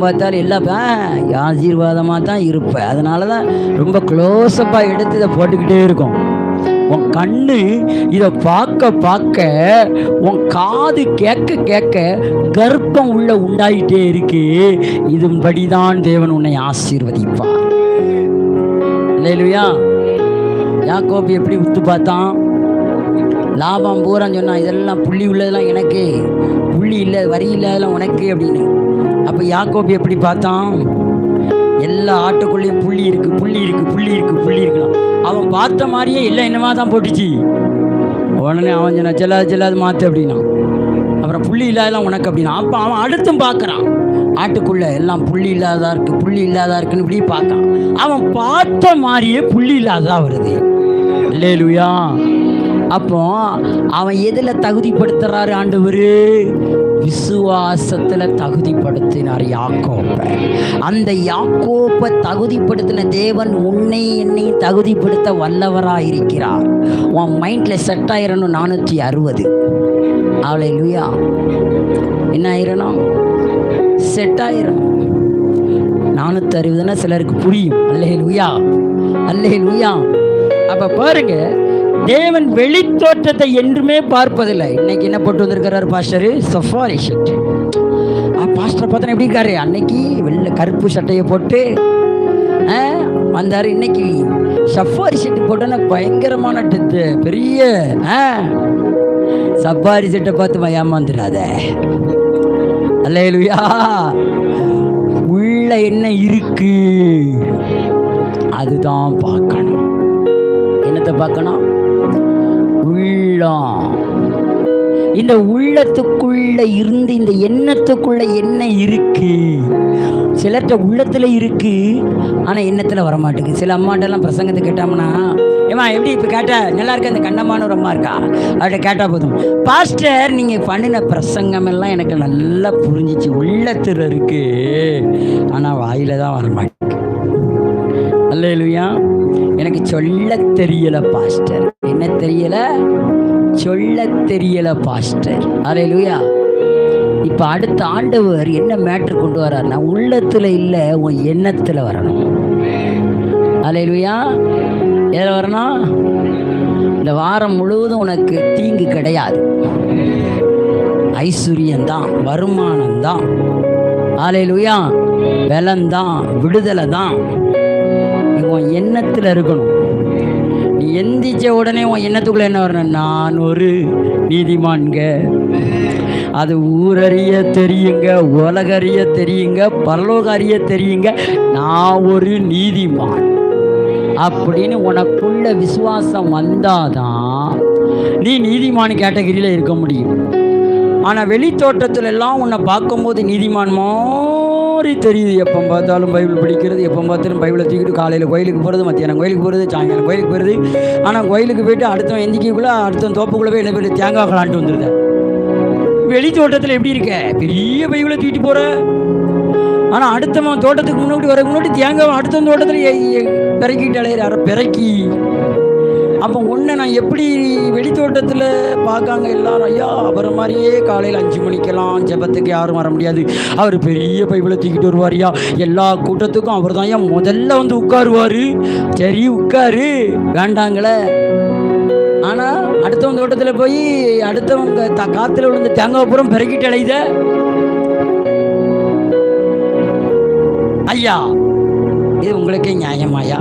பார்த்தாலும் எல்லாம் ஆசீர்வாதமாக தான் இருப்பேன். அதனால தான் ரொம்ப க்ளோஸப்பாக எடுத்து இதை போட்டுக்கிட்டே இருக்கும். உன் கண்ணு இதை பார்க்க பார்க்க, உன் காது கேட்க கேட்க கர்ப்பம் உள்ள உண்டாயிட்டே இருக்கு. இதுபடிதான் தேவன் உன்னை ஆசீர்வதிப்பார். அல்லேலூயா. யாக்கோபு எப்படி உத்து பார்த்தான்? லாபம் பூரான்னு சொன்னான், இதெல்லாம் புள்ளி உள்ளதெல்லாம் எனக்கு, புள்ளி இல்லை வரி இல்லாதெல்லாம் உனக்கு அப்படின்னு. அப்போ யாக்கோபு எப்படி பார்த்தான்? எல்லா ஆட்டுக்குள்ளேயும் புள்ளி இருக்கு, புள்ளி இருக்கு, புள்ளி இருக்கு, புள்ளி இருக்கலாம். அவன் பார்த்த மாதிரியே எல்லாம் என்னமா தான் போட்டுச்சு. உடனே அவன் சொன்ன செல்லாது மாற்று அப்படின்னா. அப்புறம் புள்ளி இல்லாதெல்லாம் உனக்கு அப்படின்னா. அப்போ அவன் அடுத்தும் பார்க்குறான், ஆட்டுக்குள்ளே எல்லாம் புள்ளி இல்லாததா இருக்குது, புள்ளி இல்லாததா இருக்குன்னு இப்படி பார்க்கான். அவன் பார்த்த மாதிரியே புள்ளி இல்லாததா வருது. அல்லேலூயா. அப்போ அவன் எதில் தகுதிப்படுத்துறாரு ஆண்டவர்? விசுவாசத்தில் தகுதிப்படுத்தினார் யாக்கோப்பை. அந்த யாக்கோப்பை தகுதிப்படுத்தின தேவன் உன்னை என்னையும் தகுதிப்படுத்த வல்லவராக இருக்கிறார். உன் மைண்டில் செட் ஆயிரணும் 460. அல்லேலூயா. என்ன ஆயிரணும்? செட் ஆயிரணும் 460. சிலருக்கு புரியும். அல்லேலூயா, அல்லேலூயா. அப்போ பாருங்க, தேவன் வெளித்தோற்றத்தை என்றுமே பார்ப்பதில்லை. இன்னைக்கு என்ன போட்டு வந்திருக்கிறாரு பாஸ்டர்? Safari shirt. பாஸ்டர் பார்த்தா எப்படி இருக்காரு? அன்னைக்கு வெள்ளை கருப்பு சட்டையை போட்டு வந்தாரு. இன்னைக்கு சஃபாரி ஷர்ட் போட்டோன்னா பயங்கரமான பெரிய சஃபாரி ஷர்ட்டை பார்த்து ஏமாந்துடாத. அல்லேலூயா. உள்ள என்ன இருக்கு அதுதான் பார்க்கணும். என்னத்தை பார்க்கணும்? உள்ளம். இந்த உள்ளத்துக்குள்ள இருந்து இந்த எண்ணத்துக்குள்ள என்ன இருக்கு? சிலர்கிட்ட உள்ளத்துல இருக்கு, ஆனா எண்ணத்துல வரமாட்டேங்குது. சில அம்மாட்டெல்லாம் பிரசங்கத்தை கேட்டாங்கன்னா, ஏமா எப்படி இப்போ கேட்டா நல்லா இருக்க, இந்த கண்ணமான ஒரு அம்மா இருக்கா, அவர்கிட்ட கேட்டால் போதும், பாஸ்டர் நீங்கள் பண்ணின பிரசங்கம் எல்லாம் எனக்கு நல்லா புரிஞ்சிச்சு, உள்ளத்தில் இருக்கு, ஆனால் வாயில தான் வரமாட்டேங்குது. அல்லேலூயா. எனக்கு சொல்ல தெரியல பாஸ்டர். என்ன தெரியல? சொல்ல தெரியல பாஸ்டர். அல்லேலூயா. இப்போ அடுத்த ஆண்டவர் என்ன மேட்ரு கொண்டு வர்றாருன்னா, உள்ளத்தில் இல்லை, உன் எண்ணத்தில் வரணும். அல்லேலூயா. எதில் வரணும்? இந்த வாரம் முழுவதும் உனக்கு தீங்கு கிடையாது, ஐஸ்வர்யம்தான், வருமானம்தான், அல்லேலூயா, பலம்தான், விடுதலை தான். உன் எண்ணத்தில் இருக்கணும். நீ எந்திரிச்ச உடனே உன் எண்ணத்துக்குள்ள என்ன வரணும்? நான் ஒரு நீதிமான்க, அது ஊரறிய தெரியுங்க, உலகறிய தெரியுங்க, பரலோக அறிய தெரியுங்க, நான் ஒரு நீதிமான் அப்படின்னு உனக்குள்ள விசுவாசம் வந்தாதான் நீ நீதிமான் கேட்டகரியில் இருக்க முடியும். ஆனால் வெளித்தோட்டத்தில் எல்லாம் உன்னை பார்க்கும்போது நீதிமான் மாதிரி தெரியுது. எப்போ பார்த்தாலும் பைபிள் படிக்கிறது, எப்போ பார்த்தாலும் பைபிளை தூக்கிட்டு காலையில் கோயிலுக்கு போகிறது, மத்தியானம் கோயிலுக்கு போகிறது, சாயங்காலம் கோயிலுக்கு போகிறது. ஆனால் கோயிலுக்கு போயிட்டு அடுத்தவன் எந்திக்கக்குள்ளே அடுத்தவன் தோப்புக்குள்ளே போய் என்ன போய் தேங்காய் கலான்ட்டு வந்துடுது. வெளித்தோட்டத்தில் எப்படி இருக்க? பெரிய பைபிளை தூக்கிட்டு போகிற, ஆனால் அடுத்தவன் தோட்டத்துக்கு முன்னாடி வர முன்னாடி தேங்காய் அடுத்தவன் தோட்டத்தில் பிறக்கிட்டு அலையிற பிறக்கி. அப்போ ஒன்று நான் எப்படி வெளித்தோட்டத்தில் பார்க்காங்க எல்லாரும், ஐயா அவரை மாதிரியே காலையில் 5 மணிக்கெல்லாம் ஜெபத்துக்கு யாரும் வர முடியாது, அவர் பெரிய பைபிளை தூக்கிட்டு வருவாரியா, எல்லா கூட்டத்துக்கும் அவர் தான் ஏன் முதல்ல வந்து உட்காருவார். சரி உட்காரு, வேண்டாங்களே. ஆனால் அடுத்தவங்க தோட்டத்தில் போய் அடுத்தவங்க காற்றுல விழுந்த தேங்காய் புறம் பிறக்கிட்டு அலையுத. ஐயா இது உங்களுக்கே நியாயமாயா?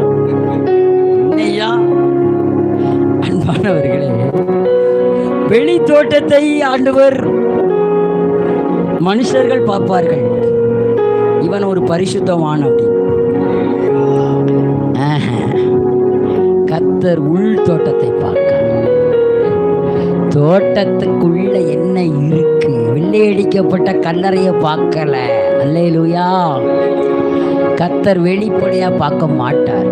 என்னையா? அன்பானவர்களே, வெளி தோட்டத்தை ஆண்டவர் மனுஷர்கள் பார்ப்பார்கள், இவன் ஒரு பரிசுத்தவான் அப்படி. கர்த்தர் உள் தோட்டத்தை பார்க்க, தோட்டத்துக்குள்ள என்ன இருக்கு, வெள்ளையடிக்கப்பட்ட கல்லறையை பார்க்கல. அல்லேலூயா. கர்த்தர் வெளிப்படையா பார்க்க மாட்டார்.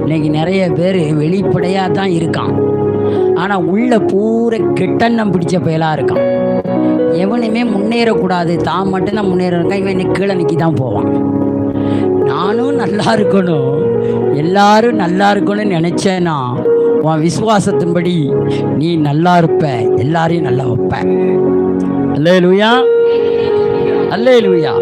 இன்னைக்கு நிறைய பேர் வெளிப்படையாக தான் இருக்கான், ஆனால் உள்ள பூரா கெட்டெண்ணம் பிடிச்ச பயலாக இருக்கான். எவனுமே முன்னேறக்கூடாது, தான் மட்டும்தான் முன்னேற இருக்கான், இவன் இன்னைக்கு கீழே நிற்கி தான் போவான். நானும் நல்லா இருக்கணும், எல்லாரும் நல்லா இருக்கணும்னு நினச்சேன்னா உன் விசுவாசத்தின்படி நீ நல்லா இருப்ப, எல்லாரையும் நல்லா வைப்ப. அல்லேலூயா, அல்லேலூயா.